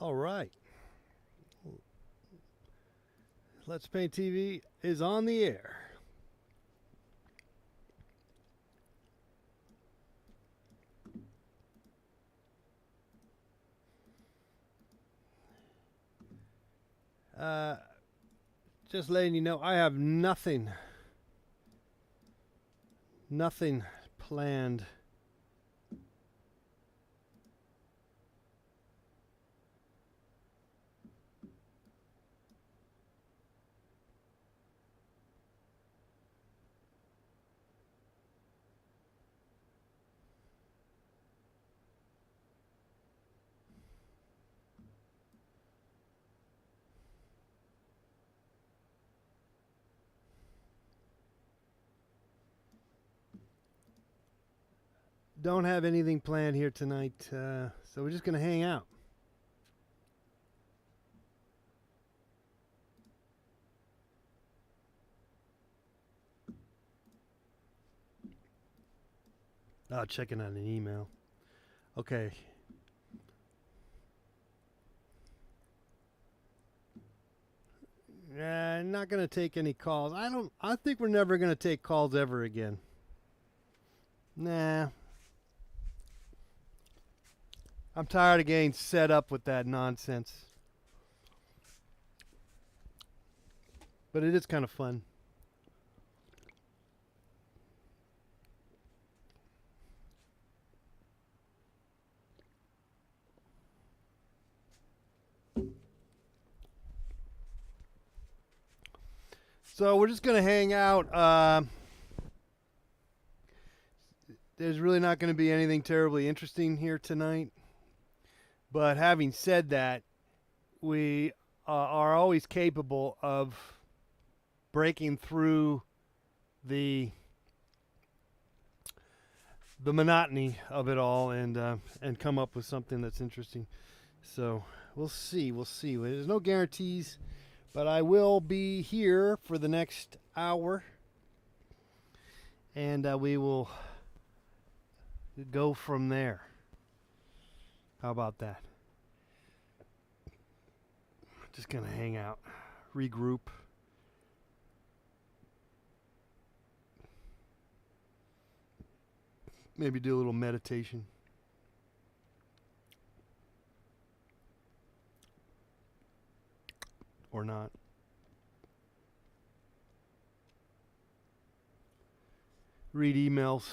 All right. Let's Paint TV is on the air. Uh, just letting you know, I have nothing planned. Don't have anything planned here tonight, so we're just going to hang out. Oh, checking on an email. Okay. Not going to take any calls. I think we're never going to take calls ever again. Nah. I'm tired of getting set up with that nonsense. But it is kind of fun. So we're just going to hang out. There's really not going to be anything terribly interesting here tonight. But having said that, we are always capable of breaking through the monotony of it all and come up with something that's interesting. So we'll see. There's no guarantees, but I will be here for the next hour, and we will go from there. How about that? Just gonna hang out, regroup. Maybe do a little meditation. Or not. Read emails.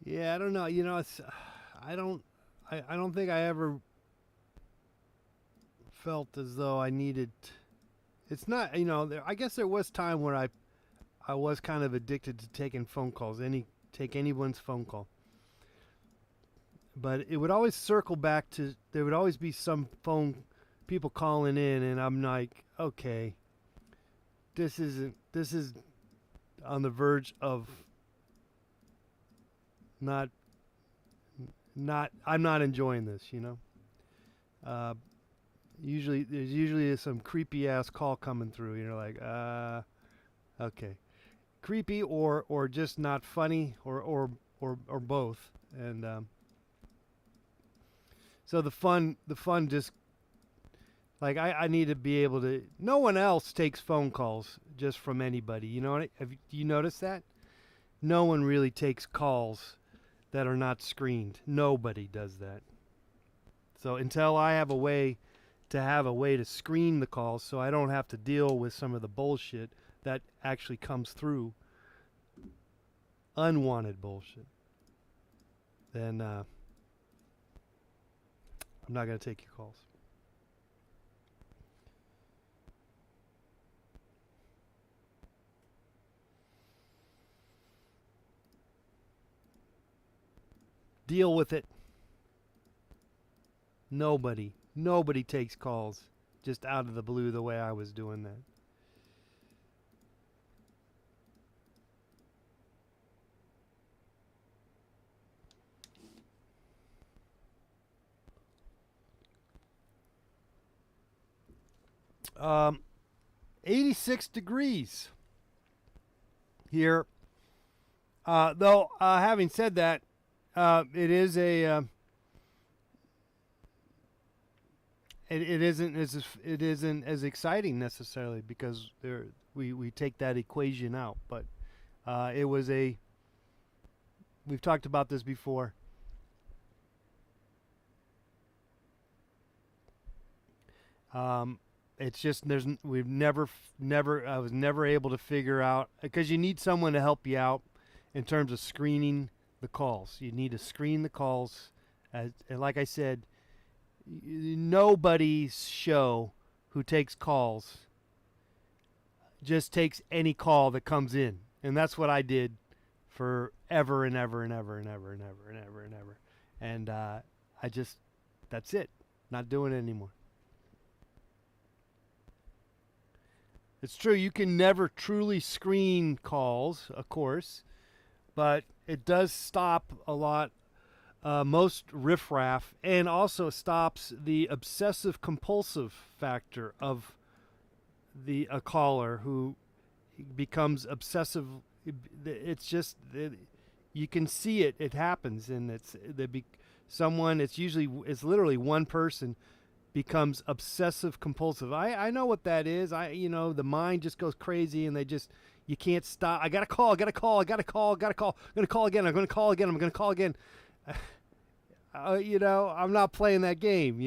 Yeah, I don't know. I don't think I ever felt as though I needed. It's not, I guess there was time where I was kind of addicted to taking phone calls, take anyone's phone call. But it would always circle back to, there would always be some people calling in, and I'm like, okay, this is on the verge of I'm not enjoying this, there's usually some creepy ass call coming through. You're like, okay, creepy or just not funny or both. And so the fun just like I need to be able to. No one else takes phone calls just from anybody. You know what? Do you notice that? No one really takes calls that are not screened. Nobody does that. So until I have a way to screen the calls so I don't have to deal with some of the bullshit that actually comes through, unwanted bullshit, then I'm not going to take your calls. Deal with it. Nobody takes calls just out of the blue the way I was doing that. Um, 86 degrees here. Though, having said that, it is a it isn't as exciting necessarily because we take that equation out. But it was a we've talked about this before. It's just we've never I was never able to figure out because you need someone to help you out in terms of screening the calls. You need to screen the calls, and like I said, nobody's show who takes calls just takes any call that comes in, and that's what I did for ever and ever and ever and ever and ever and ever and ever, and I just that's it, not doing it anymore. It's true, you can never truly screen calls, of course, but it does stop a lot, most riffraff, and also stops the obsessive compulsive factor of a caller who becomes obsessive. It's just you can see it. It happens, and someone. It's literally one person becomes obsessive compulsive. I know what that is. The mind just goes crazy and you can't stop. I got to call, I got to call, I got to call, I got to call. I'm going to call again. I'm going to call again. I'm going to call again. I'm not playing that game,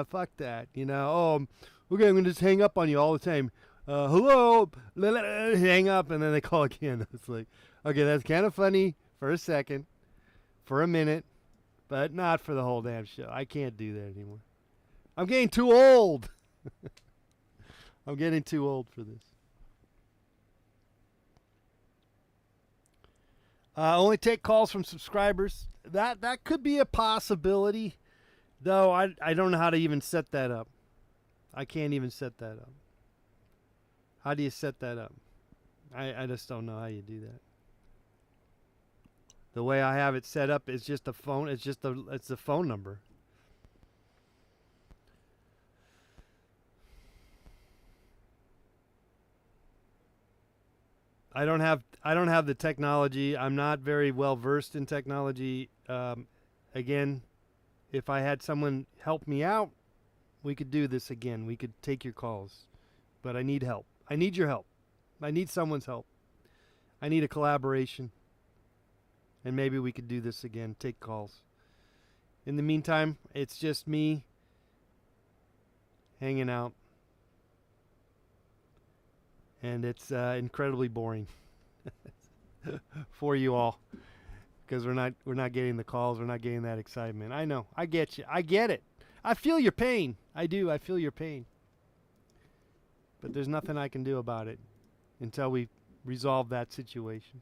fuck that, oh, okay, I'm going to just hang up on you all the time. Hello, hang up, and then they call again. It's like, okay, that's kind of funny for a second, for a minute, but not for the whole damn show. I can't do that anymore. I'm getting too old. I'm getting too old for this. Only take calls from subscribers. That could be a possibility, though I don't know how to even set that up. I can't even set that up. How do you set that up? I just don't know how you do that. The way I have it set up is just a phone. It's the phone number. I don't have the technology. I'm not very well versed in technology. Again, if I had someone help me out, we could do this again. We could take your calls. But I need help. I need your help. I need someone's help. I need a collaboration. And maybe we could do this again, take calls. In the meantime, it's just me hanging out. And it's incredibly boring for you all because we're not getting the calls. We're not getting that excitement. I know. I get you. I get it. I feel your pain. I do. I feel your pain. But there's nothing I can do about it until we resolve that situation.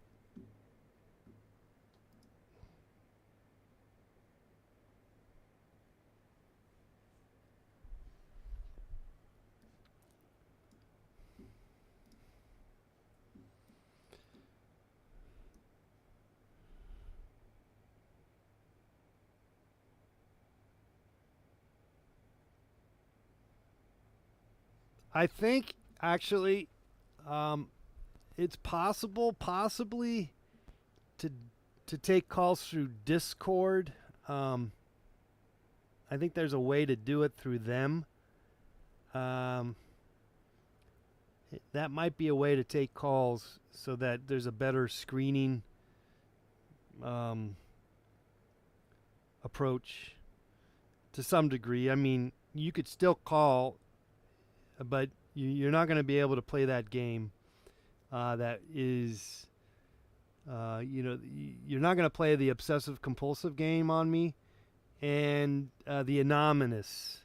I think actually, it's possibly to take calls through Discord. I think there's a way to do it through them. That might be a way to take calls so that there's a better screening approach to some degree. I mean, you could still call, but you're not going to be able to play that game. That is, you're not going to play the obsessive compulsive game on me, and the anonymous,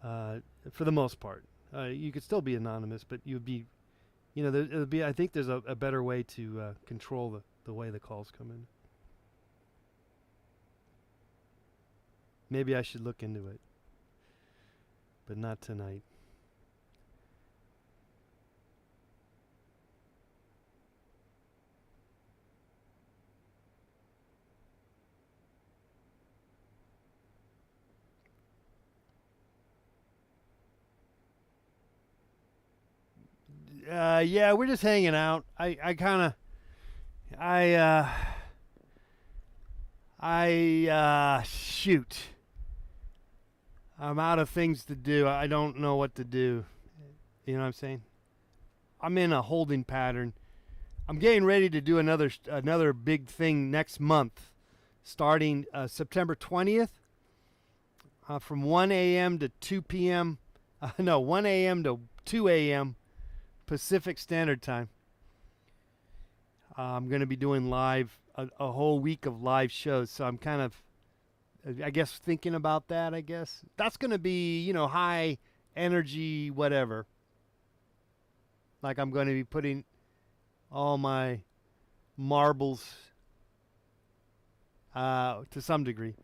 for the most part. You could still be anonymous, but you'd be, it'll be. I think there's a better way to control the way the calls come in. Maybe I should look into it, but not tonight. Yeah, we're just hanging out. I kind of, I shoot. I'm out of things to do. I don't know what to do. You know what I'm saying? I'm in a holding pattern. I'm getting ready to do another big thing next month, starting September 20th, from 1 a.m. to 2 p.m. No, 1 a.m. to 2 a.m. Pacific Standard Time. I'm going to be doing a whole week of live shows, so I'm kind of, I guess, thinking about that, I guess. That's going to be, high energy, whatever. Like I'm going to be putting all my marbles to some degree.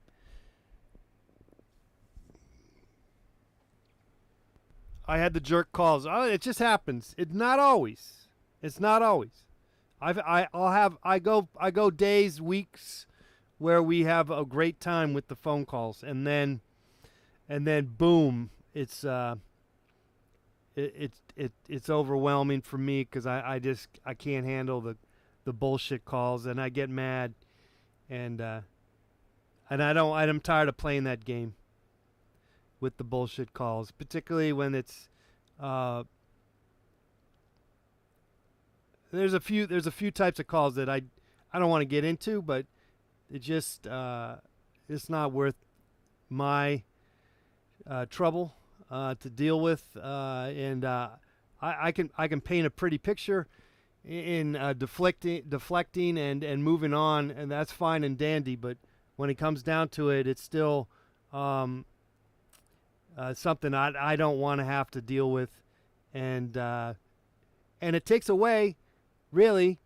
I had the jerk calls. Oh, it just happens. It's not always. It's not always. I go days, weeks where we have a great time with the phone calls, and then boom, it's overwhelming for me because I can't handle the bullshit calls, and I get mad, and I'm tired of playing that game with the bullshit calls, particularly when it's there's a few types of calls that I don't want to get into, but it just it's not worth my trouble to deal with, and I can paint a pretty picture in deflecting and moving on, and that's fine and dandy. But when it comes down to it, it's still something I don't want to have to deal with, and it takes away really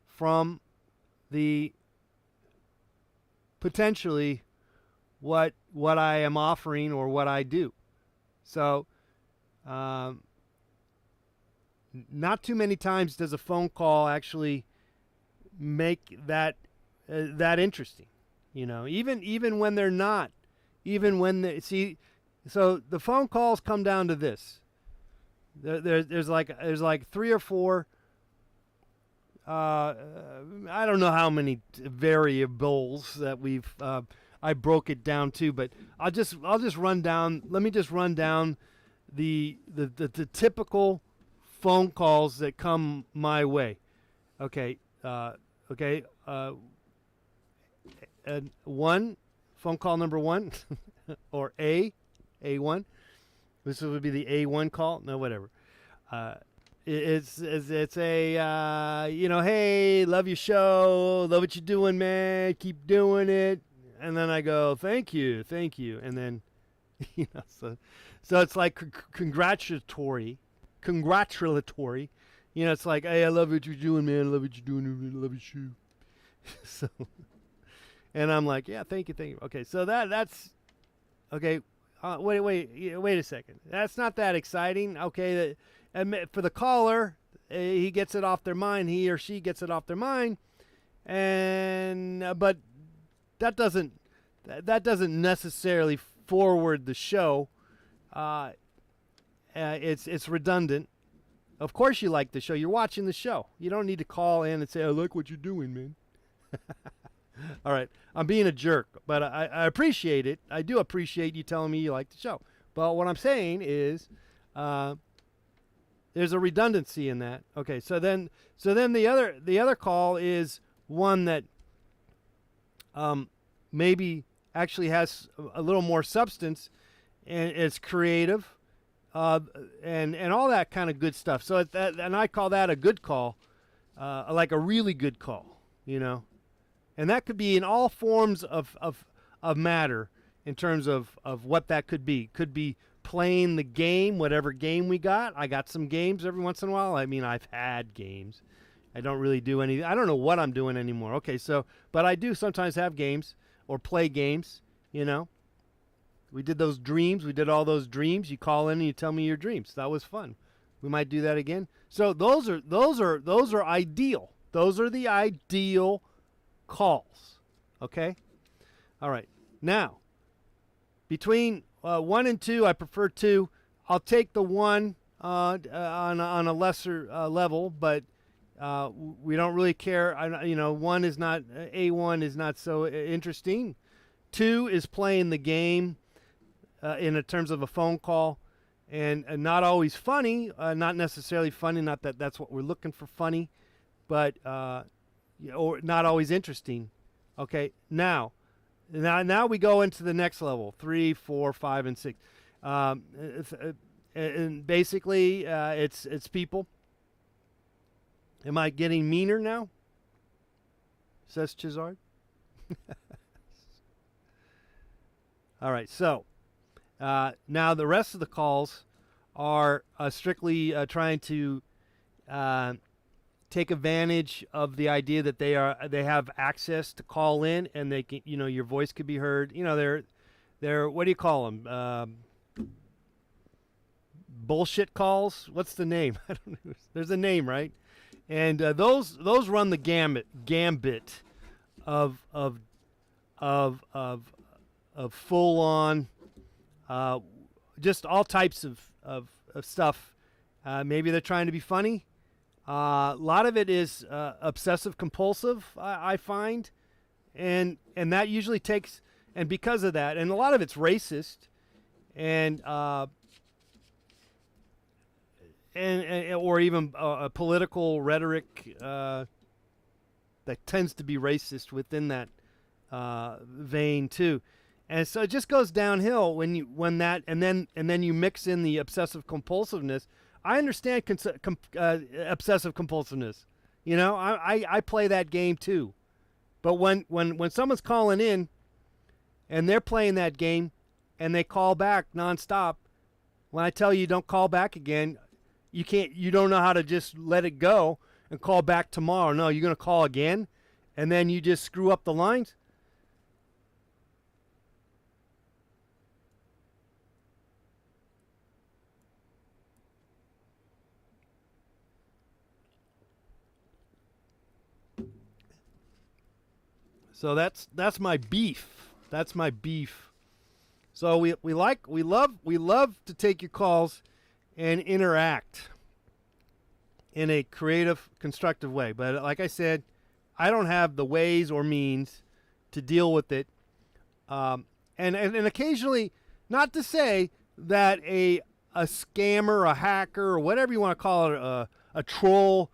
from the potentially what I am offering or what I do. So not too many times does a phone call actually make that interesting, even when they're not, even when they see. So the phone calls come down to this. There's like 3 or 4. I don't know how many variables that we've. I broke it down to, but I'll just run down. Let me just run down the typical phone calls that come my way. Okay. Okay. One phone call number 1, or A1. This would be the A1 call. No, whatever. It's a hey, love your show, love what you're doing, man, keep doing it, and then I go, thank you, and then so it's like congratulatory. It's like, hey, I love what you're doing, man, I love what you're doing, I love your shoe. So, and I'm like, yeah, thank you. Okay, so that's okay. Wait a second. That's not that exciting. Okay, for the caller, he gets it off their mind. He or she gets it off their mind, and but that doesn't necessarily forward the show. It's redundant. Of course, you like the show. You're watching the show. You don't need to call in and say, "I like what you're doing, man." All right, I'm being a jerk, but I appreciate it. I do appreciate you telling me you like the show. But what I'm saying is, there's a redundancy in that. Okay, so then the other call is one that maybe actually has a little more substance, and it's creative, and all that kind of good stuff. So and I call that a good call, like a really good call, And that could be in all forms of matter in terms of what that could be. Could be playing the game, whatever game we got. I got some games every once in a while. I mean, I've had games. I don't really do any. I don't know what I'm doing anymore. Okay, but I do sometimes have games or play games, We did those dreams. We did all those dreams. You call in and you tell me your dreams. That was fun. We might do that again. So those are ideal. Those are the ideal calls. Okay? All right. Now, between 1 and 2, I prefer 2. I'll take the 1 on a lesser level, but We don't really care. One is not A1 is not so interesting. Two is playing the game in terms of a phone call, and not always funny. Not necessarily funny. Not that that's what we're looking for, funny, but or not always interesting. Okay, now we go into the next level: 3, 4, 5, and 6. And basically, it's people. Am I getting meaner now? Says Chizard. All right, so now the rest of the calls are strictly trying to take advantage of the idea that they have access to call in, and they can, your voice could be heard. They're what do you call them? Bullshit calls. What's the name? I don't know. There's a name, right? And those run the gambit of full on just all types of stuff. Maybe they're trying to be funny. A lot of it is obsessive compulsive, I find, and that usually takes, and because of that, and a lot of it's racist, and or even political rhetoric that tends to be racist within that vein too. And so it just goes downhill when that and then you mix in the obsessive compulsiveness. I understand obsessive compulsiveness. I play that game too. But when someone's calling in and they're playing that game and they call back nonstop, when I tell you don't call back again, you don't know how to just let it go and call back tomorrow. No, you're going to call again, and then you just screw up the lines. So that's my beef. That's my beef. So we love to take your calls and interact in a creative, constructive way. But like I said, I don't have the ways or means to deal with it. And occasionally, not to say that a scammer, a hacker, or whatever you want to call it, a troll,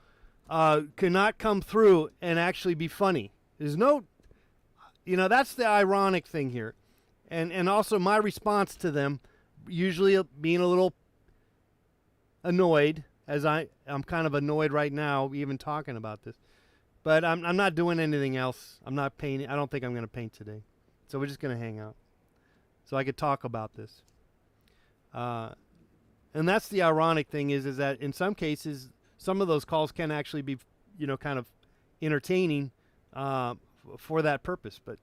cannot come through and actually be funny. There's no, that's the ironic thing here. And also my response to them, usually being a little annoyed, as I'm kind of annoyed right now even talking about this, but I'm not doing anything else. I'm not painting. I don't think I'm going to paint today, so we're just going to hang out so I could talk about this. And that's the ironic thing is that in some cases some of those calls can actually be kind of entertaining for that purpose, but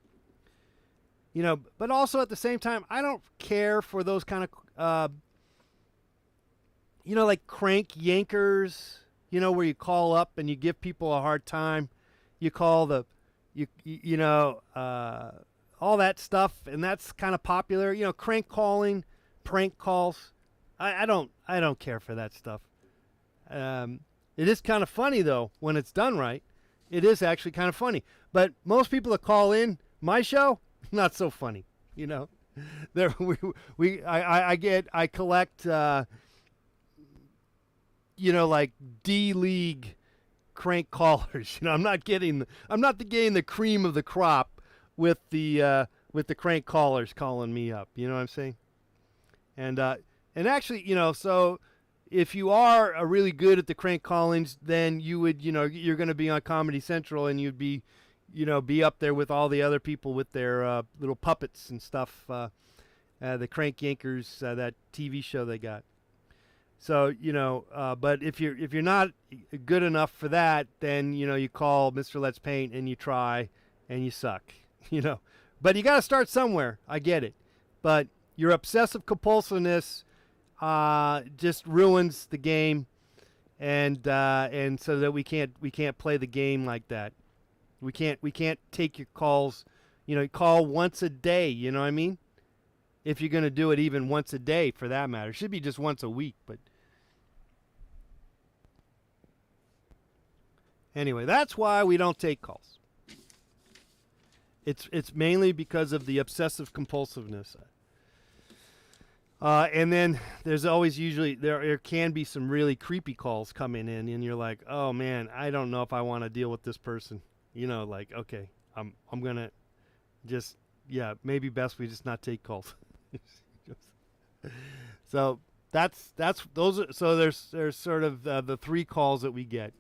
but also at the same time I don't care for those kind of like crank yankers, where you call up and you give people a hard time. You call all that stuff, and that's kind of popular. Crank calling, prank calls. I don't care for that stuff. It is kind of funny though when it's done right. It is actually kind of funny. But most people that call in my show, not so funny. There I collect. Like D-League crank callers. I'm not getting the cream of the crop with the crank callers calling me up. You know what I'm saying? And actually, so if you are really good at the crank callings, then you would, you're going to be on Comedy Central, and you'd be, be up there with all the other people with their little puppets and stuff. The Crank Yankers, that TV show they got. So but if you're not good enough for that, then you call Mr. Let's Paint and you try, and you suck. But you got to start somewhere. I get it, but your obsessive compulsiveness just ruins the game, and so that we can't play the game like that. We can't take your calls. Call once a day. You know what I mean? If you're going to do it even once a day, for that matter, it should be just once a week, but. Anyway, that's why we don't take calls. It's mainly because of the obsessive compulsiveness. And then there's always usually there can be some really creepy calls coming in, and you're like, oh man, I don't know if I want to deal with this person. You know, like, okay, I'm gonna just, yeah, maybe best we just not take calls. So that's those are, so there's sort of the three calls that we get.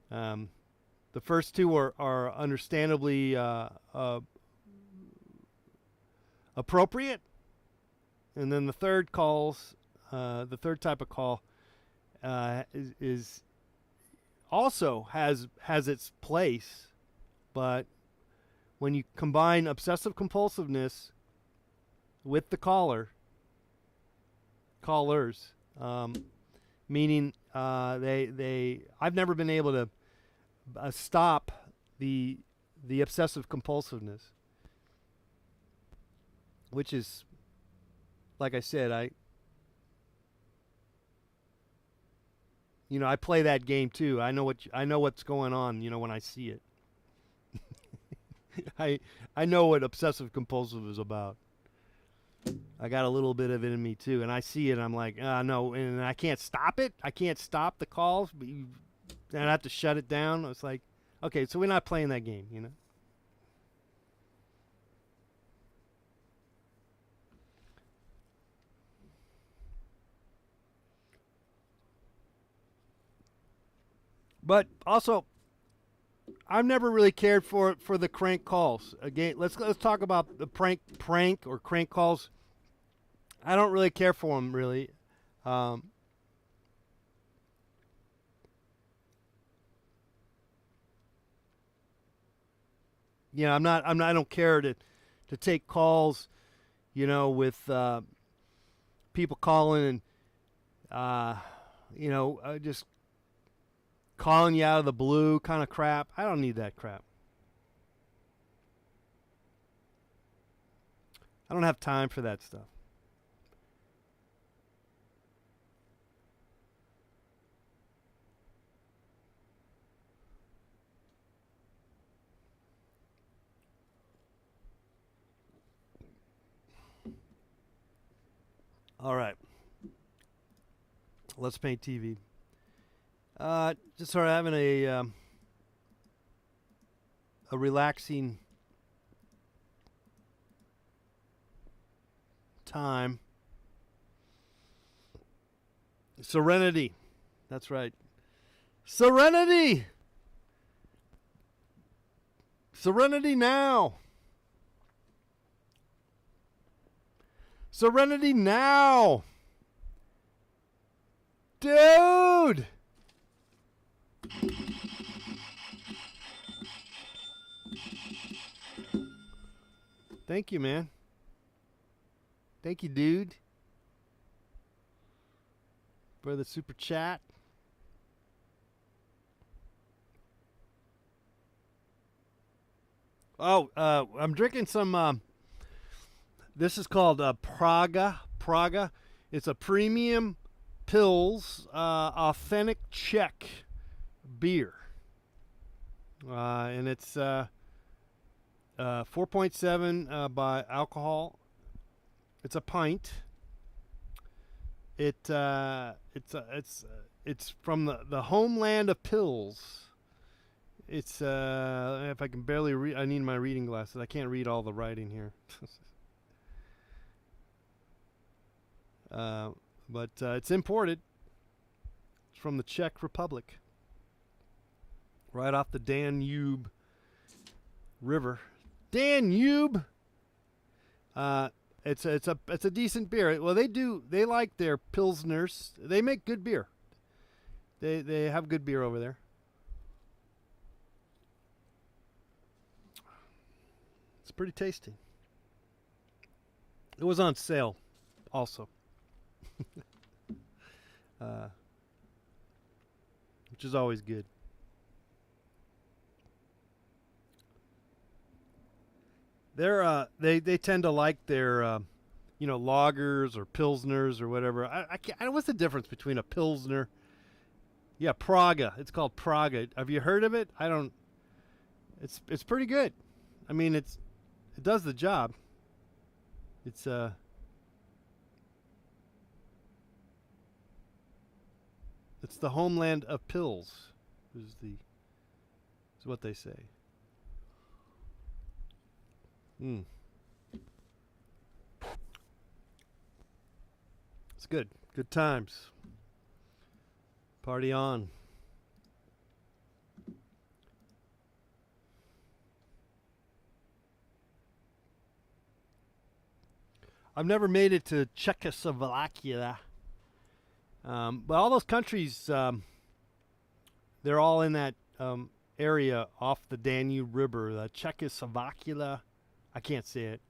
The first two are understandably appropriate, and then the third type of call is also has its place, but when you combine obsessive compulsiveness with the callers, meaning I've never been able to stop the obsessive compulsiveness, which is, like I said, I play that game too. I know what's going on, when I see it. I know what obsessive compulsive is about. I got a little bit of it in me too, and I see it and I'm like, no, and I can't stop it. I can't stop the calls, and I have to shut it down. It's like, okay, so we're not playing that game, But also, I've never really cared for the crank calls. Again, let's talk about the prank or crank calls. I don't really care for them really. I don't care to take calls, with people calling and just calling you out of the blue kind of crap. I don't need that crap. I don't have time for that stuff. All right. Let's paint TV. Just sort of having a relaxing time. Serenity. That's right. Serenity. Serenity now. Serenity now. Dude. Thank you, man. Thank you, dude, for the super chat. Oh, I'm drinking some. This is called Praga. Praga. It's a premium Pils authentic Czech beer, and it's 4.7 by alcohol. It's a pint. It's from the homeland of Pils. It's if I can barely read, I need my reading glasses. I can't read all the writing here. But it's imported. It's from the Czech Republic, right off the Danube River. Danube. It's a decent beer. Well, they like their pilsners. They make good beer. They have good beer over there. It's pretty tasty. It was on sale, also. Which is always good. They tend to like their lagers or pilsners or whatever. What's the difference between a pilsner Yeah, Praga. It's called Praga. Have you heard of it? I don't. It's pretty good. I mean, it does the job. It's it's the homeland of pills. Is what they say. Mm. It's good. Good times. Party on. I've never made it to Czechoslovakia. But all those countries, they're all in that area off the Danube River. The Czechoslovakia, I can't say it.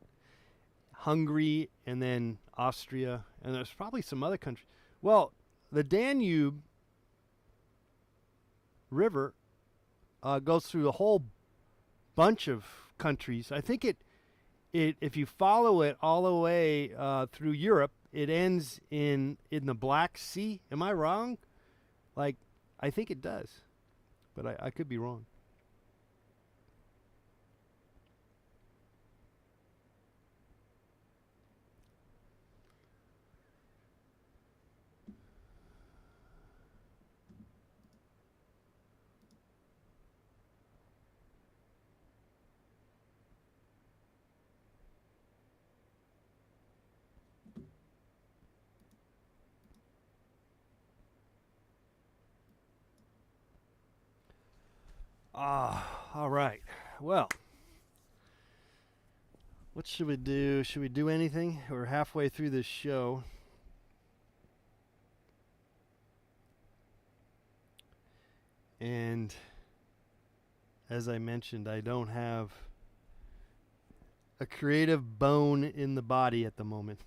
Hungary, and then Austria, and there's probably some other countries. Well, the Danube River goes through a whole bunch of countries. I think it if you follow it all the way through Europe, it ends in the Black Sea. Am I wrong? Like, I think it does, but I could be wrong. All right. Well, what should we do? Should we do anything? We're halfway through this show. And as I mentioned, I don't have a creative bone in the body at the moment.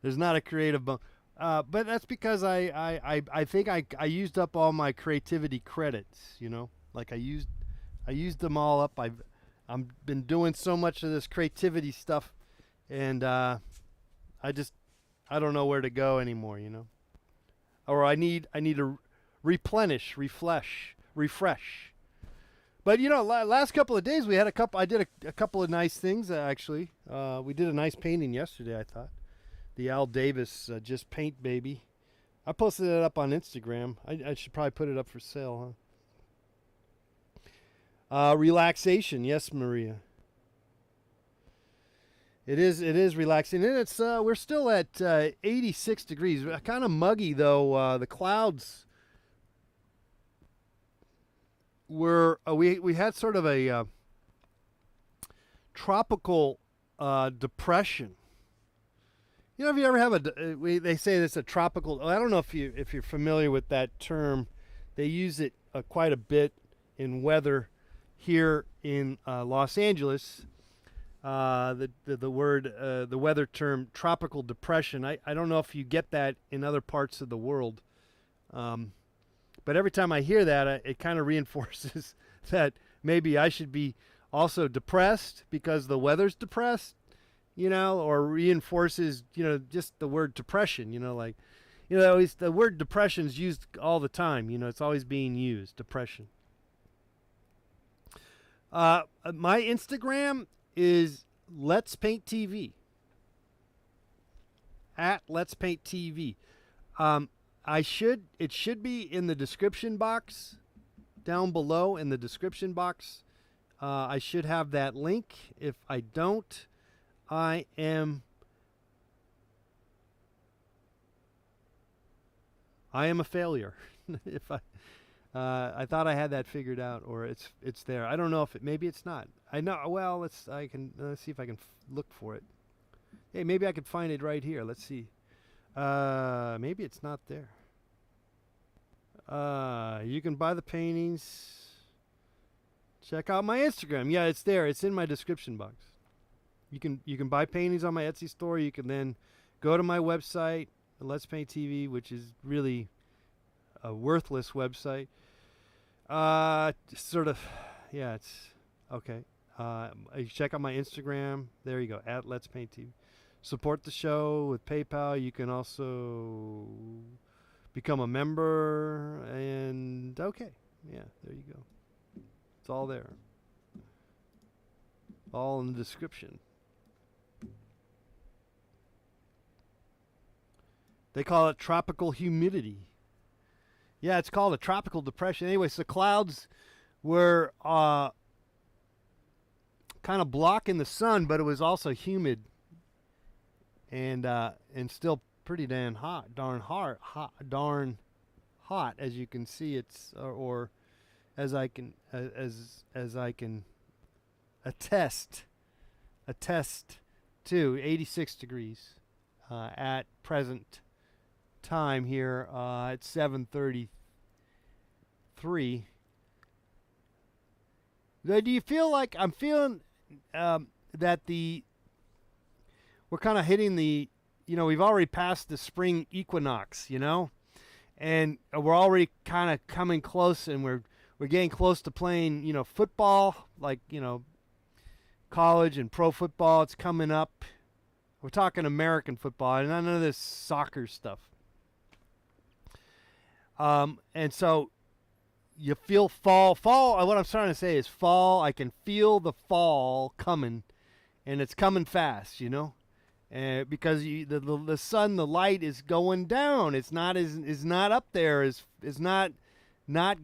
There's not a creative bone. But that's because I think I used up all my creativity credits, you know? Like I used them all up. I've been doing so much of this creativity stuff, and I don't know where to go anymore, you know? Or I need to replenish, refresh. But you know, last couple of days we had I did a couple of nice things actually. We did a nice painting yesterday, I thought. The Al Davis Just Paint Baby. I posted it up on Instagram. I should probably put it up for sale, huh? Relaxation, yes, Maria. It is relaxing, and it's we're still at 86 degrees. Kind of muggy though. The clouds were we had sort of a tropical depression. You know, if you ever have they say it's a tropical. I don't know if you're familiar with that term. They use it quite a bit in weather here in Los Angeles. The word the weather term tropical depression. I don't know if you get that in other parts of the world. But every time I hear that, it kind of reinforces that maybe I should be also depressed because the weather's depressed. You know, or reinforces, you know, just the word depression, you know, like, you know, the word depression is used all the time, you know, it's always being used, depression. My Instagram is Let's Paint TV, at Let's Paint TV. It should be in the description box down below in the description box. I should have that link. If I don't, I am a failure. If I thought I had that figured out, or it's there. I don't know if maybe it's not. I know. Well, let's see if I can look for it. Hey, maybe I could find it right here. Let's see. Maybe it's not there. You can buy the paintings. Check out my Instagram. Yeah, it's there. It's in my description box. You can buy paintings on my Etsy store. You can then go to my website, Let's Paint TV, which is really a worthless website. Sort of, yeah, it's okay. You check out my Instagram. There you go, at Let's Paint TV. Support the show with PayPal. You can also become a member, and okay. Yeah, there you go. It's all there. All in the description. They call it tropical humidity. Yeah, it's called a tropical depression. Anyway, so clouds were kind of blocking the sun, but it was also humid and still pretty darn hot, darn hot, as you can see. It's or as I can attest to 86 degrees at present time here at 7:33. Do you feel like I'm feeling that we're kind of hitting the, we've already passed the spring equinox, and we're already kind of coming close, and we're getting close to playing, football, like, college and pro football. It's coming up. We're talking American football, and none of this soccer stuff. And so you feel fall. What I'm trying to say is fall. I can feel the fall coming, and it's coming fast, because the sun, the light is going down. It's not is not up there. Is not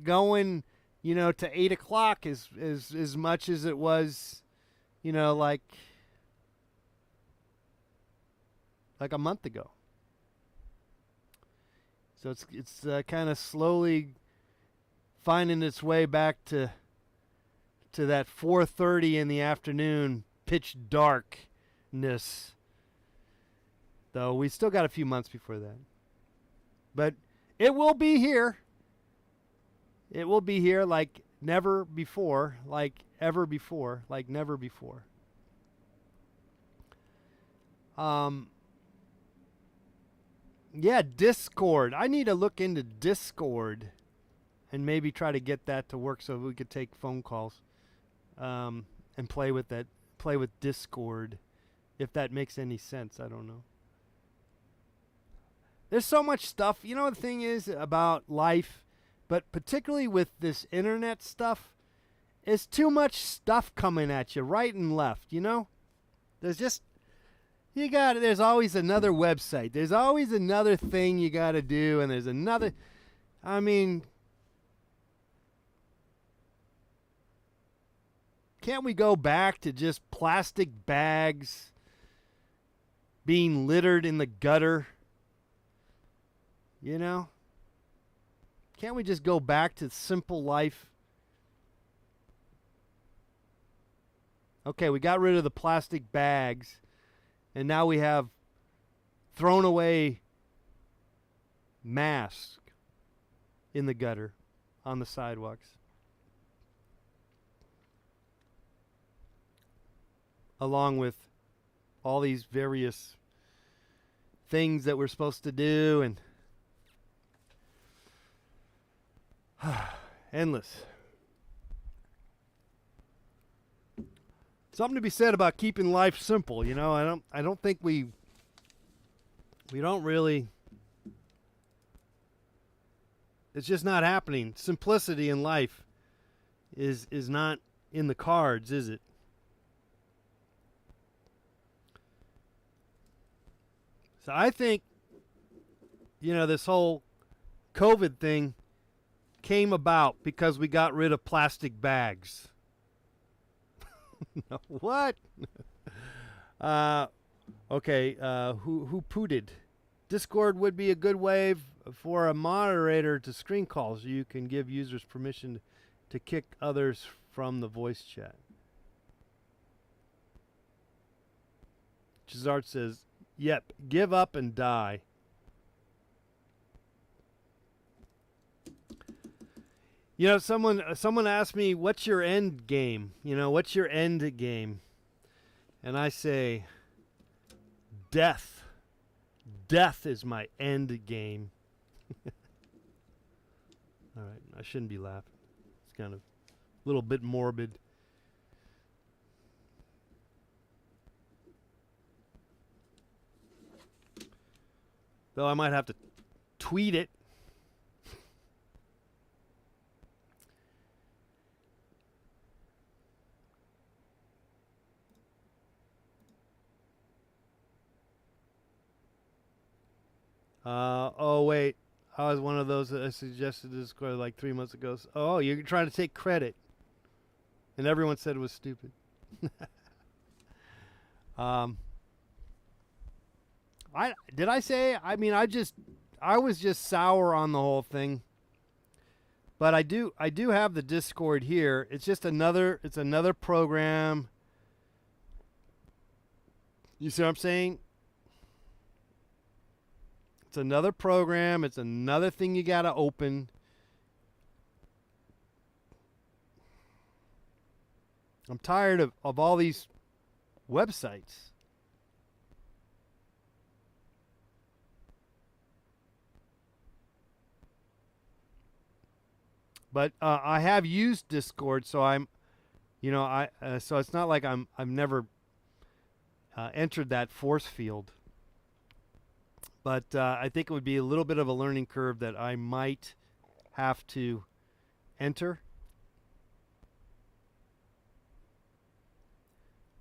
going, to 8 o'clock as much as it was, like a month ago. So it's kind of slowly finding its way back to that 4:30 in the afternoon pitch darkness. Though we still got a few months before that. But it will be here. It will be here like never before, like ever before, like never before. Yeah, Discord. I need to look into Discord and maybe try to get that to work so we could take phone calls and play with Discord, if that makes any sense. I don't know. There's so much stuff. The thing is about life, but particularly with this internet stuff, is too much stuff coming at you right and left, There's just... there's always another website. There's always another thing you got to do, and there's another... I mean... Can't we go back to just plastic bags being littered in the gutter? Can't we just go back to simple life? Okay, we got rid of the plastic bags, and now we have thrown away masks in the gutter on the sidewalks. Along with all these various things that we're supposed to do, and endless. Something to be said about keeping life simple, I don't think we don't really... It's just not happening. Simplicity in life is not in the cards, is it? So I think, this whole COVID thing came about because we got rid of plastic bags. What? Okay, who pooted? Discord would be a good way for a moderator to screen calls. You can give users permission to kick others from the voice chat. Chazart says, yep, give up and die. Someone asked me, what's your end game? What's your end game? And I say, death. Death is my end game. All right, I shouldn't be laughing. It's kind of a little bit morbid. Though I might have to tweet it Oh wait, I was one of those that I suggested Discord like 3 months ago. Oh, you're trying to take credit, and everyone said it was stupid. um, I did I say? I mean, I was just sour on the whole thing. But I do have the Discord here. It's another program. You see what I'm saying? It's another program. It's another thing you got to open. I'm tired of all these websites. But I have used Discord, so so it's not like I've never entered that force field. But I think it would be a little bit of a learning curve that I might have to enter.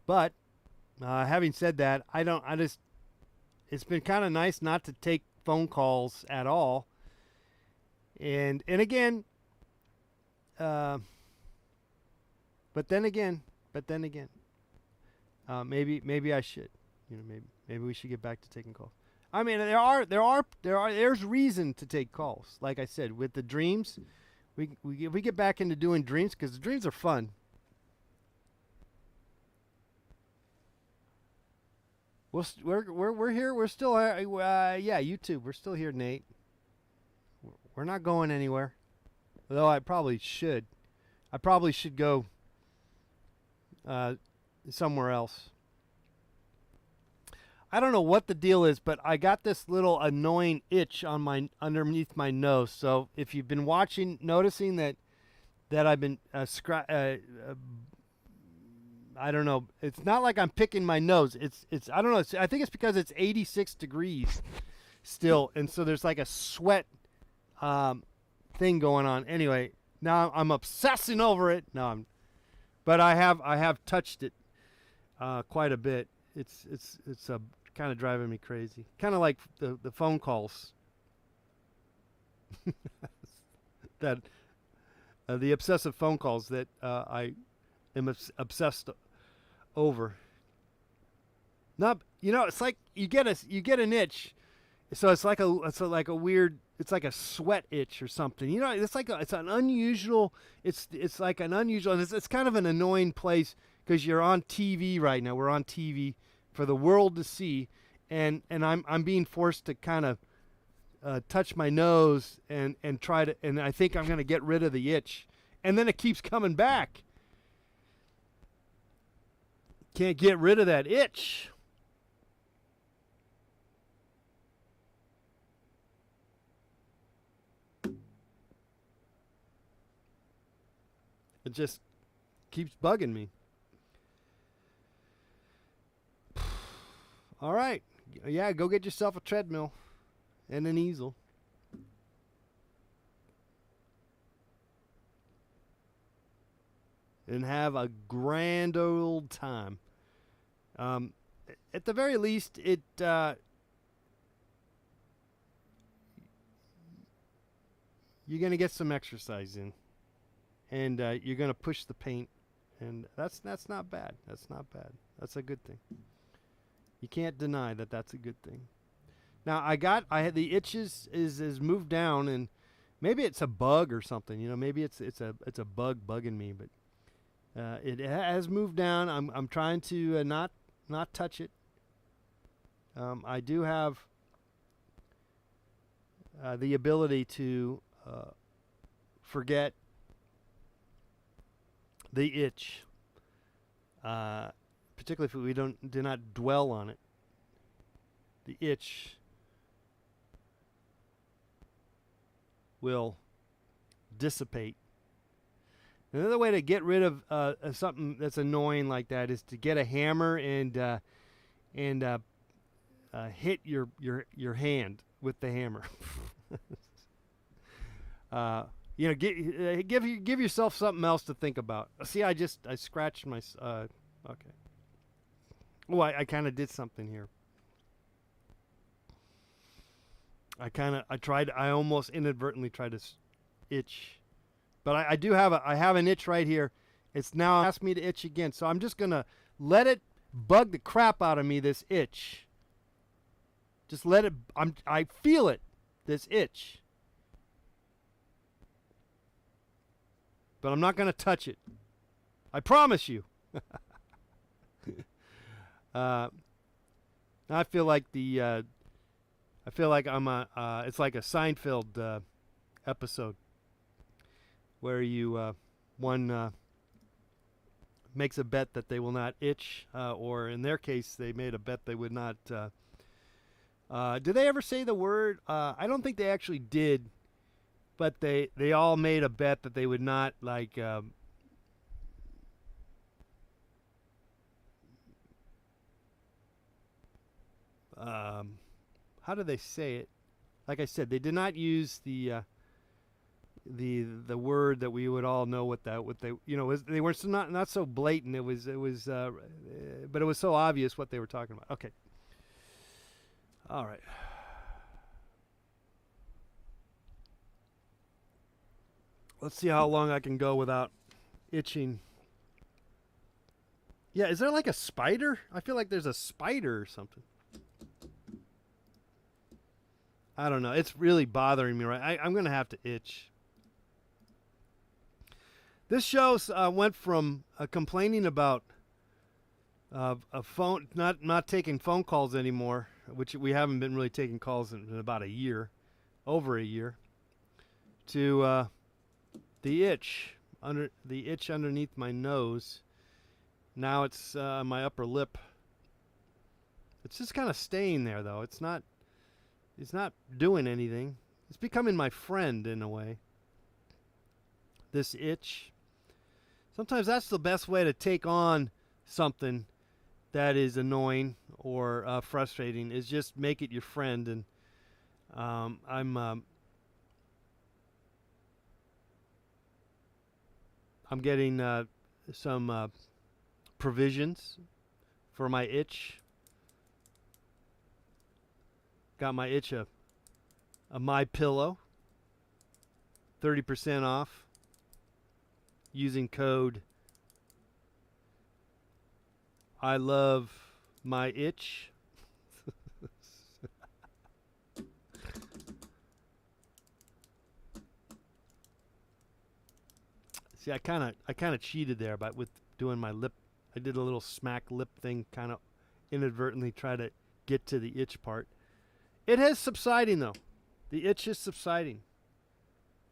But having said that, I don't. I just. It's been kind of nice not to take phone calls at all. And again, uh, maybe I should. Maybe we should get back to taking calls. I mean, there's reason to take calls. Like I said, with the dreams, if we get back into doing dreams, because the dreams are fun. We're here. We're still yeah, YouTube. We're still here, Nate. We're not going anywhere. Although I probably should. I probably should go uh, somewhere else. I don't know what the deal is, but I got this little annoying itch on my underneath my nose. So if you've been watching, noticing that I've been I don't know. It's not like I'm picking my nose. It's I don't know. I think it's because it's 86 degrees still, and so there's like a sweat thing going on. Anyway, now I'm obsessing over it. But I have touched it quite a bit. It's kind of driving me crazy. Kind of like the phone calls that the obsessive phone calls that I am obsessed over. Not, it's like you get an itch, so it's like a weird. It's like a sweat itch or something. It's an unusual. It's like an unusual. And it's kind of an annoying place because you're on TV right now. We're on TV for the world to see, and I'm being forced to kind of touch my nose and try to. And I think I'm going to get rid of the itch, and then it keeps coming back. Can't get rid of that itch. It just keeps bugging me. All right. Yeah, go get yourself a treadmill and an easel. And have a grand old time. At the very least, you're going to get some exercise in. And you're going to push the paint. And that's not bad. That's not bad. That's a good thing. You can't deny that that's a good thing. Now I had the itches is moved down, and maybe it's a bug or something. Maybe it's a bug bugging me, but it has moved down. I'm trying to not touch it. I do have the ability to forget the itch, particularly if we do not dwell on it. The itch will dissipate. Another way to get rid of something that's annoying like that is to get a hammer and hit your hand with the hammer. Give yourself something else to think about. See, I scratched my. Okay. Oh, I kind of did something here. I almost inadvertently tried to itch. But I have an itch right here. It's now asked me to itch again. So I'm just going to let it bug the crap out of me, this itch. Just let it, I feel it, this itch. But I'm not going to touch it. I promise you. I feel like it's like a Seinfeld episode where one makes a bet that they will not itch, or in their case, they made a bet they would not. Did they ever say the word? I don't think they actually did, but they all made a bet that they would not how do they say it? Like I said, they did not use the word that we would all know what they was. They were not so blatant. It was but it was so obvious what they were talking about. Okay. All right. Let's see how long I can go without itching. Yeah, is there like a spider? I feel like there's a spider or something. I don't know. It's really bothering me, right? I'm going to have to itch. This show went from complaining about a phone, not taking phone calls anymore, which we haven't been really taking calls in about a year, over a year, to the itch underneath my nose. Now it's my upper lip. It's just kind of staying there, though. It's not doing anything. It's becoming my friend in a way. This itch. Sometimes that's the best way to take on something that is annoying or frustrating, is just make it your friend. And I'm getting some provisions for my itch. Got my itch a My Pillow, 30% off, using code I love my itch. See, I kind of cheated there, but with doing my lip, I did a little smack lip thing, kind of inadvertently try to get to the itch part. It is subsiding, though. The itch is subsiding.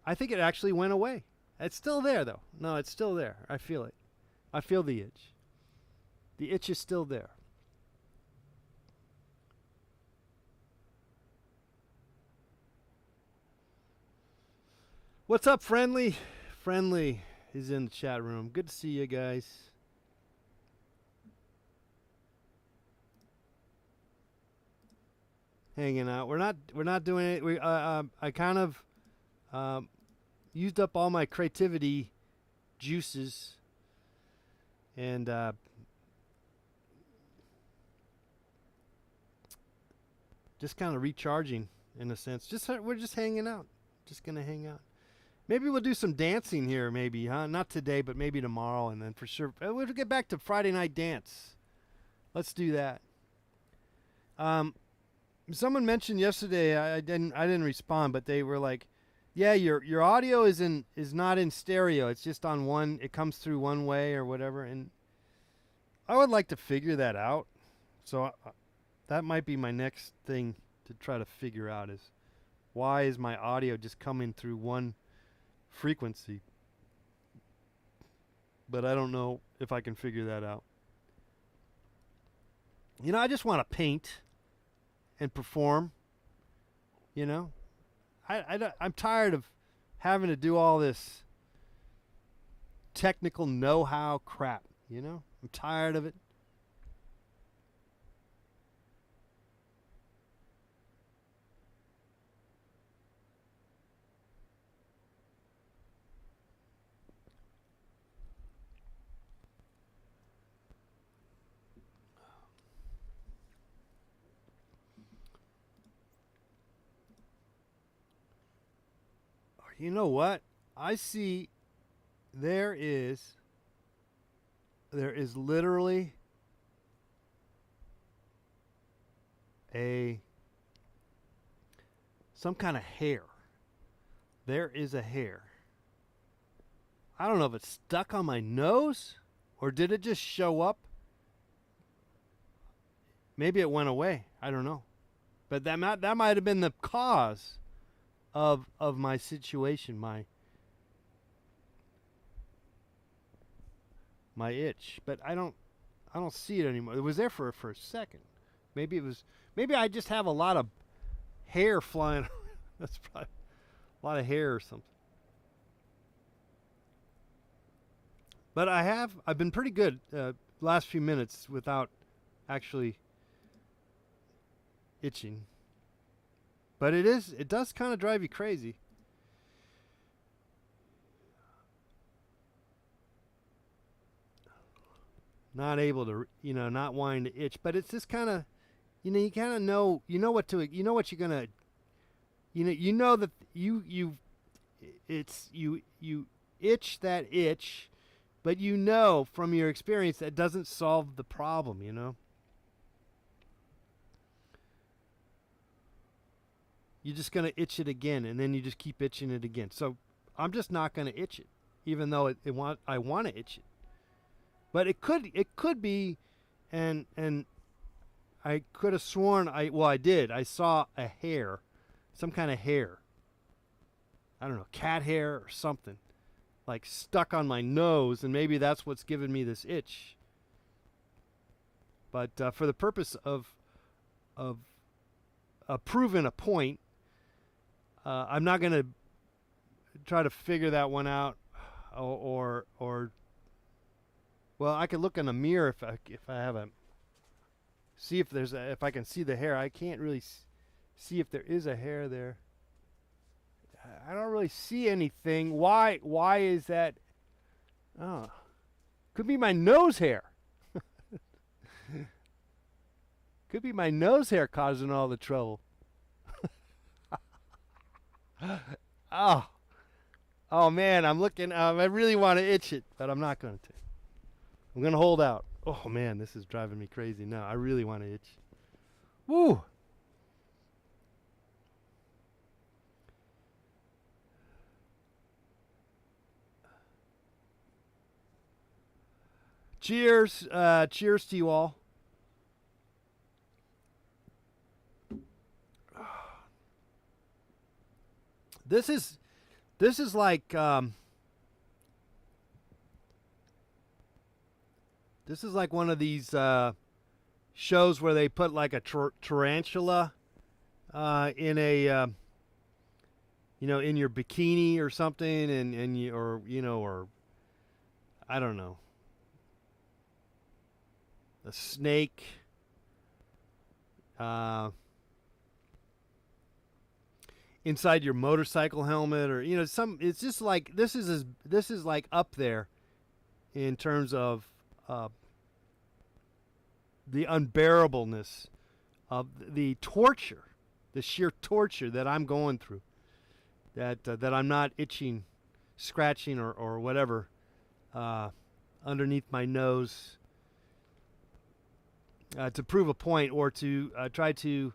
I think it actually went away. It's still there, though. No, it's still there. I feel it. I feel the itch. The itch is still there. What's up, Friendly? Friendly is in the chat room. Good to see you guys. Hanging out. We're not doing it. I kind of used up all my creativity juices, and just kind of recharging in a sense. We're just hanging out. Just gonna hang out. Maybe we'll do some dancing here. Maybe, huh? Not today, but maybe tomorrow, and then for sure we'll get back to Friday night dance. Let's do that. Someone mentioned yesterday. I didn't respond, but they were like, "Yeah, your audio is not in stereo. It's just on one. It comes through one way or whatever." And I would like to figure that out. So that might be my next thing to try to figure out, is why is my audio just coming through one frequency? But I don't know if I can figure that out. I just want to paint and perform. I'm tired of having to do all this technical know-how crap. I'm tired of it. You know what? I see there is literally a some kind of hair. There is a hair. I don't know if it's stuck on my nose or did it just show up? Maybe it went away. I don't know. But that might have been the cause of my situation, my itch. But I don't see it anymore. It was there for a second. Maybe I just have a lot of hair flying. That's probably a lot of hair or something. But I've been pretty good last few minutes without actually itching. But it does kind of drive you crazy. Not able to, not wanting to itch, but it's just kind of, you kind of know, you know what you're gonna, you know that you itch that itch, but you know from your experience that doesn't solve the problem, You're just going to itch it again, and then you just keep itching it again. So I'm just not going to itch it, even though I want to itch it. But it could be, and I could have sworn I did. I saw a hair, some kind of hair. I don't know, cat hair or something, like stuck on my nose, and maybe that's what's giving me this itch. But for the purpose of proving a point, I'm not going to try to figure that one out, or well, I could look in the mirror if I have see if I can see the hair. I can't really see if there is a hair there. I don't really see anything. Why is that? Oh, could be my nose hair. Could be my nose hair causing all the trouble. Oh man, I'm looking. I really want to itch it, but I'm not going to. I'm going to hold out. Oh man, this is driving me crazy now. I really want to itch. Woo! Cheers. Cheers to you all. This is like this is like one of these shows where they put like a tarantula in a in your bikini or something, and you or I don't know, a snake. Inside your motorcycle helmet, or it's just like this is like up there in terms of the unbearableness of the torture, the sheer torture that I'm going through, that I'm not itching, scratching, or whatever underneath my nose to prove a point, or to try to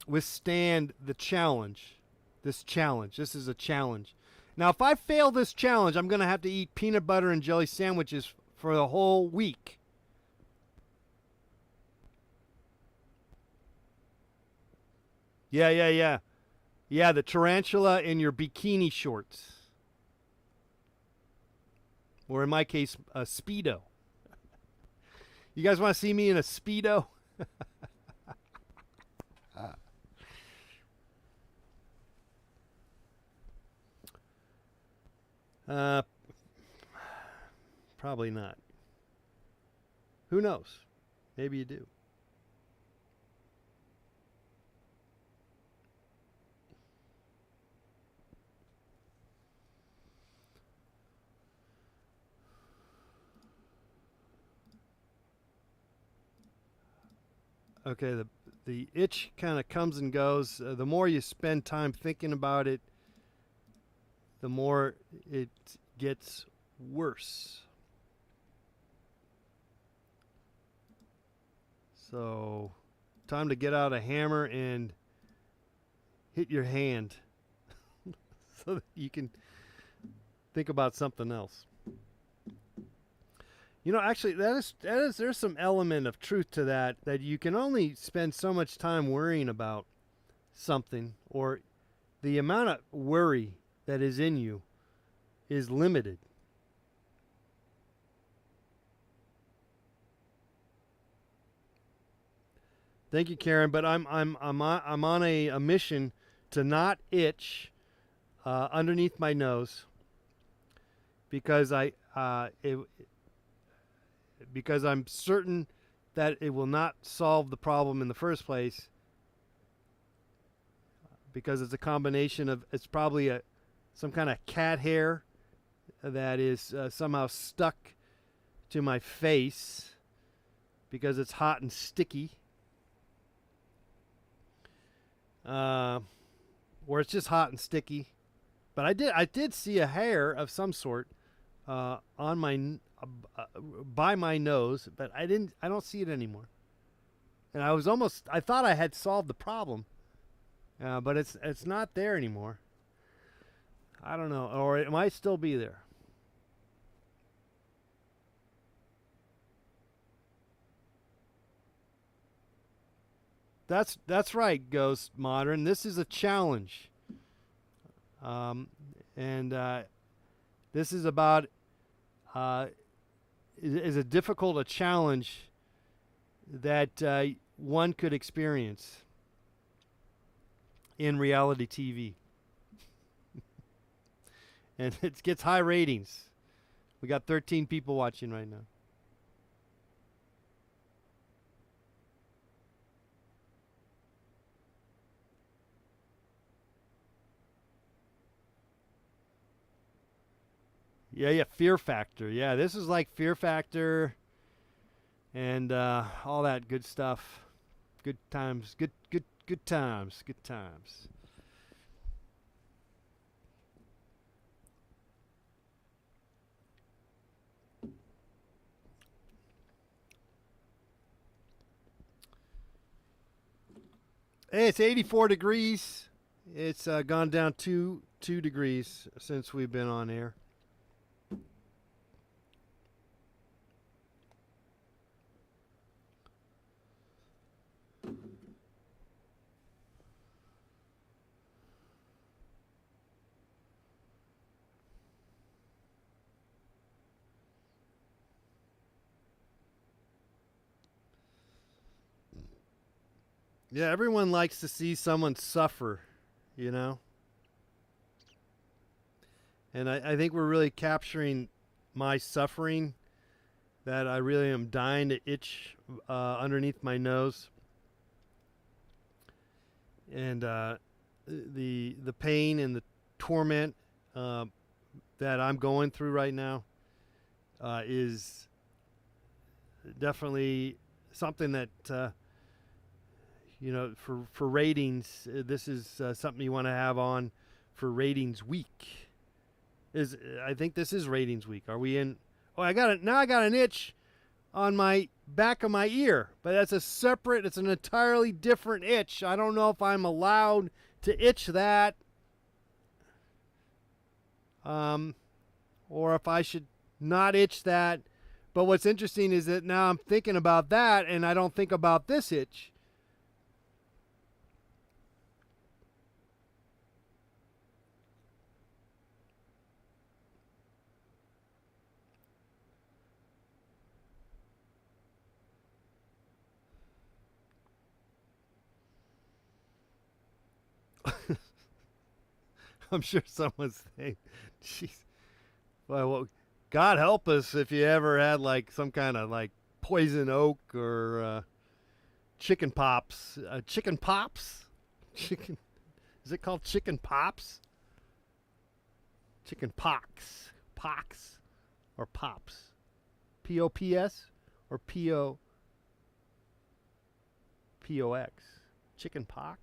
withstand the challenge. This is a challenge. Now, if I fail this challenge, I'm going to have to eat peanut butter and jelly sandwiches for the whole week. Yeah, the tarantula in your bikini shorts. Or in my case, a Speedo. You guys want to see me in a Speedo? Probably not. Who knows? Maybe you do. Okay, the itch kind of comes and goes. The more you spend time thinking about it, the more it gets worse. So, time to get out a hammer and hit your hand so that you can think about something else. You know, actually, there's some element of truth to that you can only spend so much time worrying about something, or the amount of worry that is in you is limited. Thank you, Karen, but I'm on a mission to not itch underneath my nose because because I'm certain that it will not solve the problem in the first place, because it's a combination of, it's probably some kind of cat hair that is somehow stuck to my face because it's hot and sticky, or it's just hot and sticky. But I did see a hair of some sort on my by my nose, but I don't see it anymore. And I thought I had solved the problem, but it's not there anymore. I don't know, or it might still be there. That's right, Ghost Modern. This is a challenge, and this is about is a difficult a challenge that one could experience in reality TV. And it gets high ratings. We got 13 people watching right now. Yeah, Fear Factor. Yeah, this is like Fear Factor and all that good stuff. Good times. Good times. Good times. Hey, it's 84 degrees. It's gone down two degrees since we've been on air. Yeah, everyone likes to see someone suffer, you know? And I think we're really capturing my suffering, that I really am dying to itch underneath my nose. And the pain and the torment that I'm going through right now is definitely something that you know, for ratings, this is something you want to have on for ratings week. I think this is ratings week. Are we in? Oh, I got an itch on my back of my ear, but that's it's an entirely different itch. I don't know if I'm allowed to itch that, or if I should not itch that. But what's interesting is that now I'm thinking about that, and I don't think about this itch. I'm sure someone's saying, "Jeez, well, God help us if you ever had like some kind of like poison oak or chicken pops. Chicken pops? Chicken? Is it called chicken pops? Chicken pox, or pops? POPS or POX? Chicken pox?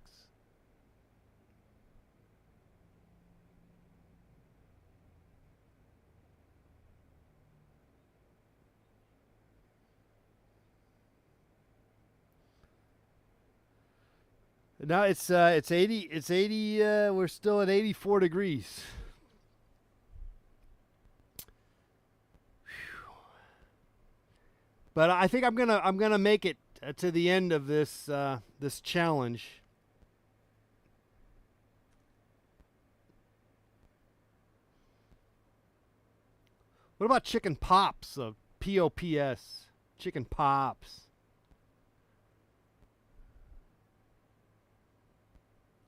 No, it's 80. It's 80. We're still at 84 degrees. But I think I'm gonna make it to the end of this challenge. What about chicken pops? POPS. Chicken pops.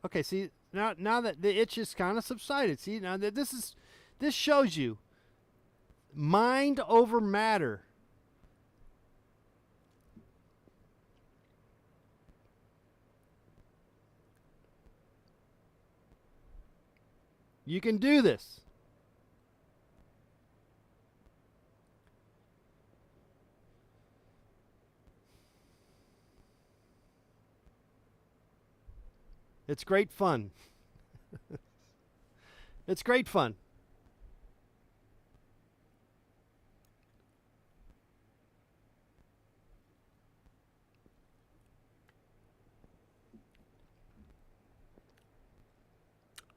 Okay, see now that the itch is kind of subsided. See now that this shows you mind over matter. You can do this. It's great fun. It's great fun.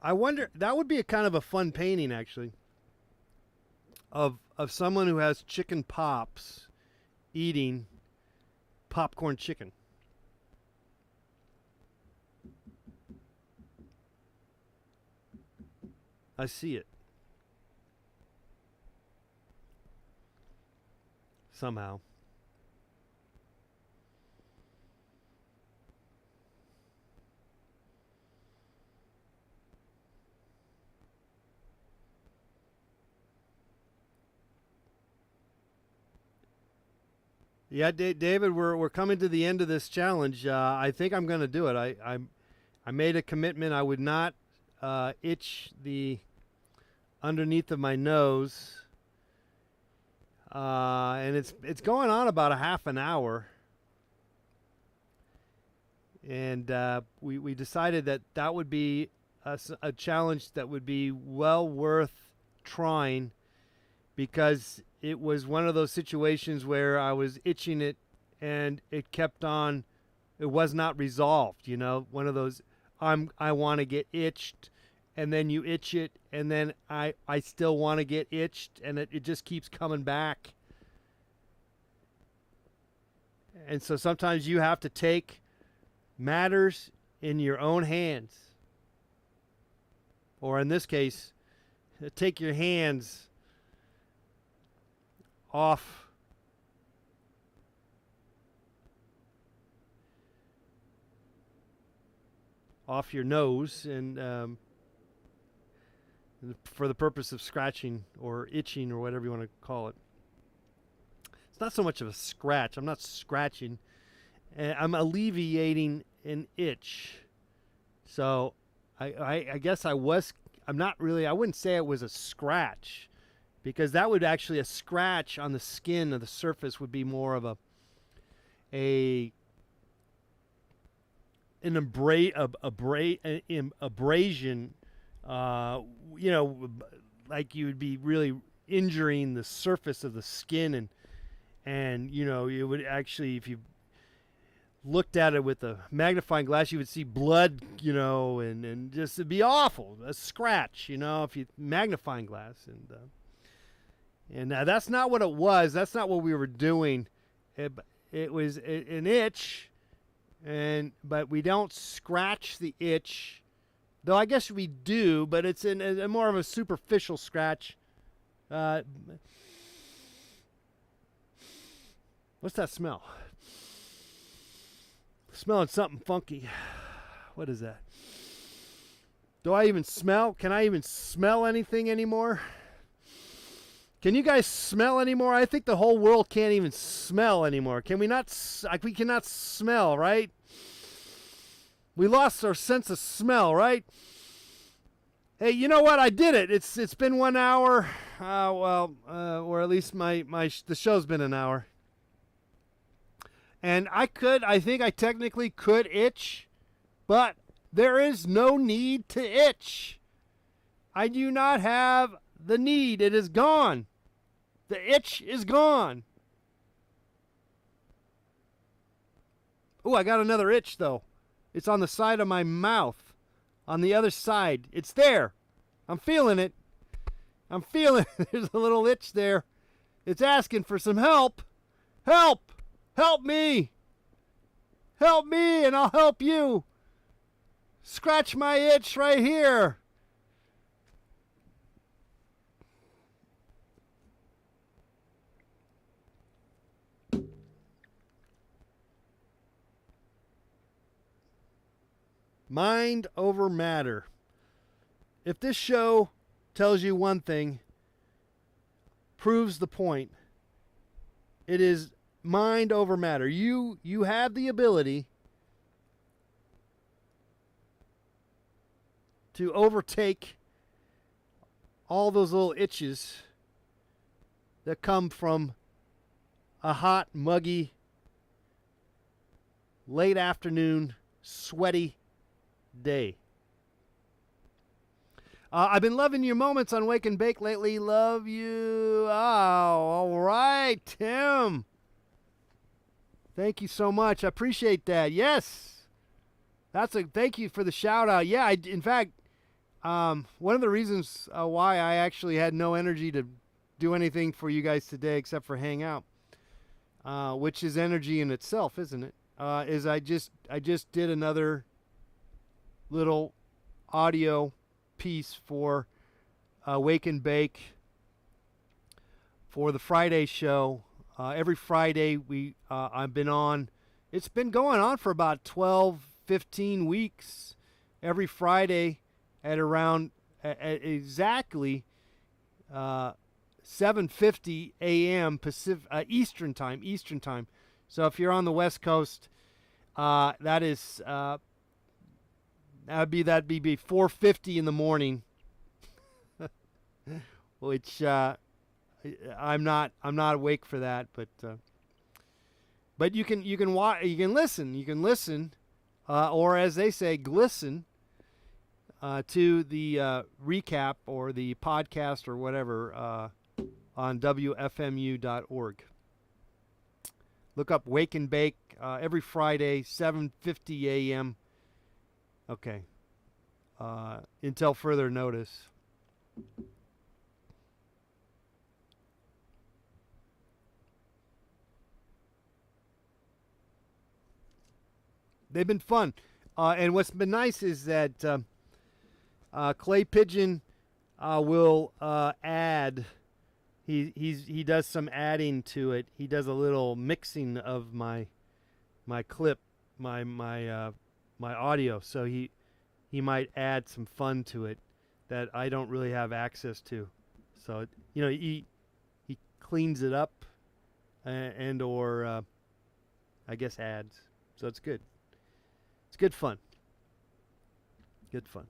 I wonder, that would be a kind of a fun painting actually of someone who has chicken pops eating popcorn chicken. I see it. Somehow. Yeah, David, we're coming to the end of this challenge. I think I'm going to do it. I made a commitment. I would not itch the underneath of my nose, and it's going on about a half an hour. And we decided that would be a challenge that would be well worth trying, because it was one of those situations where I was itching it and it kept on, it was not resolved, you know, one of those I want to get itched, and then you itch it, and then I still want to get itched, and it just keeps coming back. And so sometimes you have to take matters in your own hands, or in this case, take your hands off your nose, and for the purpose of scratching or itching or whatever you want to call it. It's not so much of a scratch. I'm not scratching. I'm alleviating an itch. So I guess I'm not really, I wouldn't say it was a scratch, because that would actually, a scratch on the skin of the surface would be more of an abrasion, you know, like you would be really injuring the surface of the skin, and you know, it would actually, if you looked at it with a magnifying glass, you would see blood, you know, and just, it'd be awful, a scratch, you know, if you magnifying glass, and that's not what it was. That's not what we were doing. It was an itch, but we don't scratch the itch, though I guess we do, but it's in more of a superficial scratch. What's that smell? Smelling something funky. What is that? Do I even smell? Can I even smell anything anymore? Can you guys smell anymore? I think the whole world can't even smell anymore. Can we not? Like, we cannot smell, right? We lost our sense of smell, right? Hey, you know what? I did it. It's been 1 hour. Or at least the show's been an hour. And I think I technically could itch But there is no need to itch. I do not have the need. It is gone. The itch is gone. Oh, I got another itch, though. It's on the side of my mouth. On the other side. It's there. I'm feeling it. I'm feeling it. There's a little itch there. It's asking for some help. Help! Help me! Help me and I'll help you. Scratch my itch right here. Mind over matter. If this show tells you one thing, proves the point, it is mind over matter. You have the ability to overtake all those little itches that come from a hot, muggy, late afternoon, sweaty day. I've been loving your moments on Wake and Bake lately. Love you. Oh, all right, Tim. Thank you so much. I appreciate that. Yes. Thank you for the shout out. Yeah, in fact, one of the reasons why I actually had no energy to do anything for you guys today except for hang out, which is energy in itself, isn't it? Is I just did another little audio piece for Wake and Bake for the Friday show. Every Friday I've been on. It's been going on for about 12, 15 weeks. Every Friday at around at exactly 7:50 a.m. Pacific Eastern time. So if you're on the West Coast, that is that'd be 4:50 in the morning, which I'm not awake for that, but you can listen, or as they say, glisten to the recap or the podcast or whatever on WFMU.org. Look up Wake and Bake every Friday, 7:50 a.m. Okay. Until further notice. They've been fun. And what's been nice is that Clay Pigeon will add. He does some adding to it. He does a little mixing of my clip, my audio. So he might add some fun to it that I don't really have access to. So he cleans it up and or I guess adds. So it's good. It's good fun. Good fun.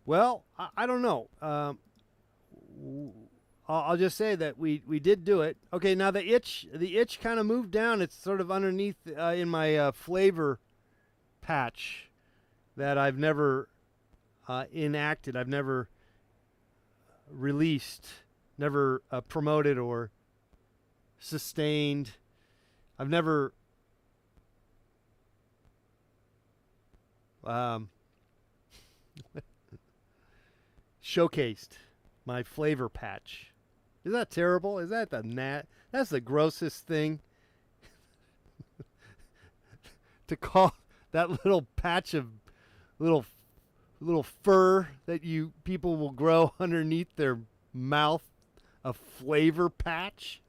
Well, I don't know. I'll just say that we did do it. Okay, now the itch kind of moved down. It's sort of underneath in my flavor patch that I've never enacted. I've never released, never promoted or sustained. I've never showcased my flavor patch. Is that terrible? Is that that's the grossest thing to call that little patch of little fur that people will grow underneath their mouth a flavor patch?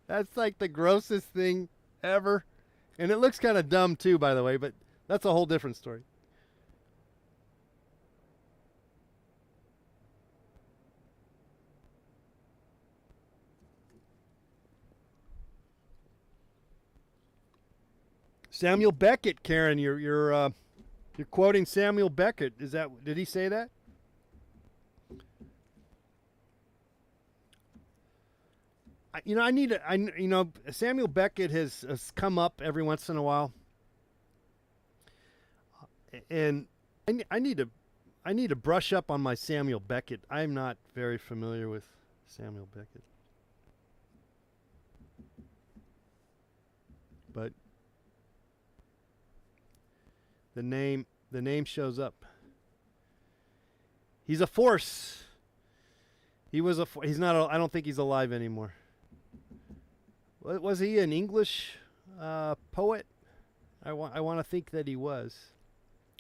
That's like the grossest thing ever. And it looks kind of dumb too, by the way, but that's a whole different story. Samuel Beckett, Karen, you're quoting Samuel Beckett. Did he say that? I need to, Samuel Beckett has come up every once in a while, and I need to brush up on my Samuel Beckett. I'm not very familiar with Samuel Beckett, but the name shows up. He's a force. He's not. I don't think he's alive anymore. Was he an English poet? I want to think that he was,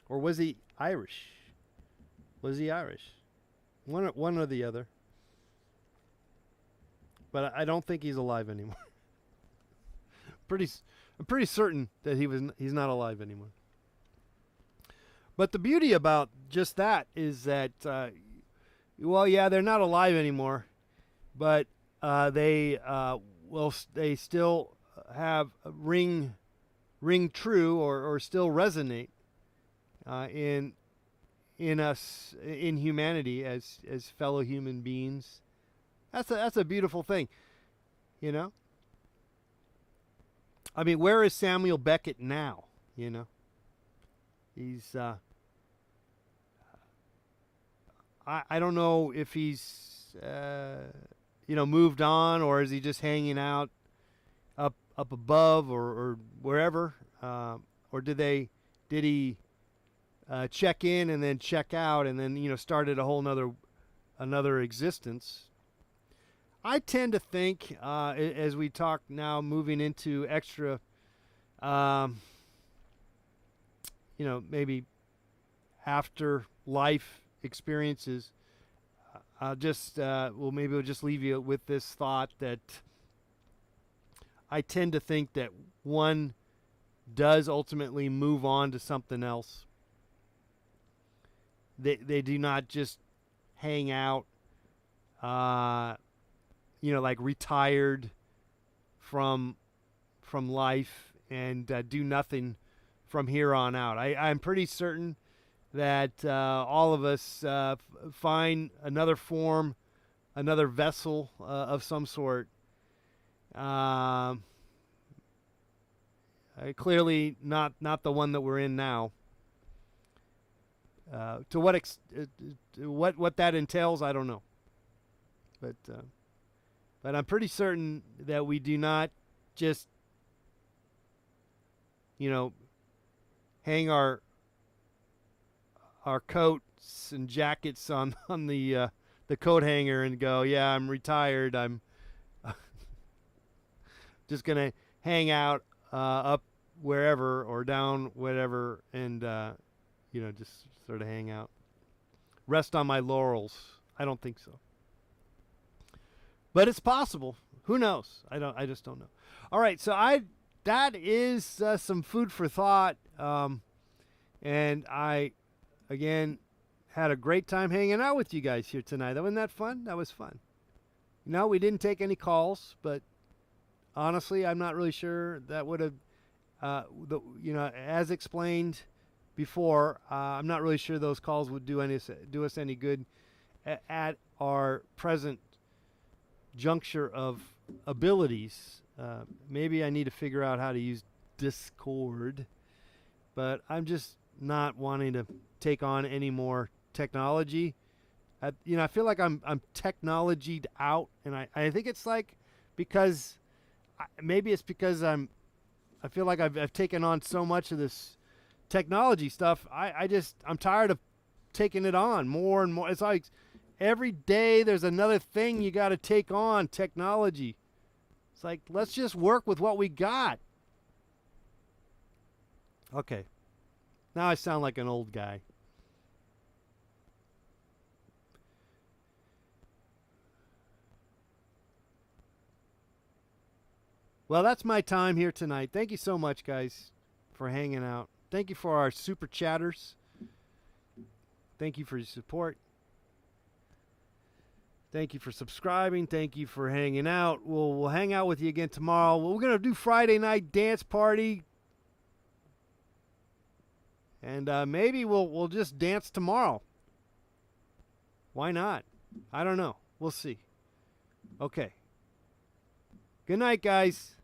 or was he Irish? Was he Irish? One or the other. But I don't think he's alive anymore. I'm pretty certain that he's not alive anymore. But the beauty about just that is that, well, yeah, they're not alive anymore, but they still have ring true or still resonate in us, in humanity, as fellow human beings. That's a beautiful thing, you know. I mean, where is Samuel Beckett now? You know, he's I don't know if he's moved on, or is he just hanging out up above or wherever, or did he check in and then check out and then started a whole another existence? I tend to think, as we talk now, moving into extra, maybe afterlife experiences, maybe we'll just leave you with this thought that I tend to think that one does ultimately move on to something else. They do not just hang out, like retired from life and do nothing from here on out. I'm pretty certain that all of us find another form, another vessel of some sort. Clearly not the one that we're in now. To what that entails, I don't know. But I'm pretty certain that we do not just, hang our coats and jackets on the coat hanger and go, yeah, I'm retired. I'm just gonna hang out up wherever or down whatever, and just sort of hang out, rest on my laurels. I don't think so. But it's possible. Who knows? I just don't know. All right, so that is some food for thought. And I, again, had a great time hanging out with you guys here tonight. Wasn't that fun? That was fun. No, we didn't take any calls, but honestly, I'm not really sure that would have, as explained before, I'm not really sure those calls would do us any good at our present juncture of abilities. Maybe I need to figure out how to use Discord, but I'm just not wanting to take on any more technology. I feel like I'm technologied out, and I think it's like because maybe it's because I feel like I've taken on so much of this technology stuff. I'm tired of taking it on more and more. It's like every day there's another thing you got to take on, technology. It's like, let's just work with what we got. Okay. Now I sound like an old guy. Well, that's my time here tonight. Thank you so much, guys, for hanging out. Thank you for our super chatters. Thank you for your support. Thank you for subscribing. Thank you for hanging out. We'll hang out with you again tomorrow. We're going to do Friday night dance party. And maybe we'll just dance tomorrow. Why not? I don't know. We'll see. Okay. Good night, guys.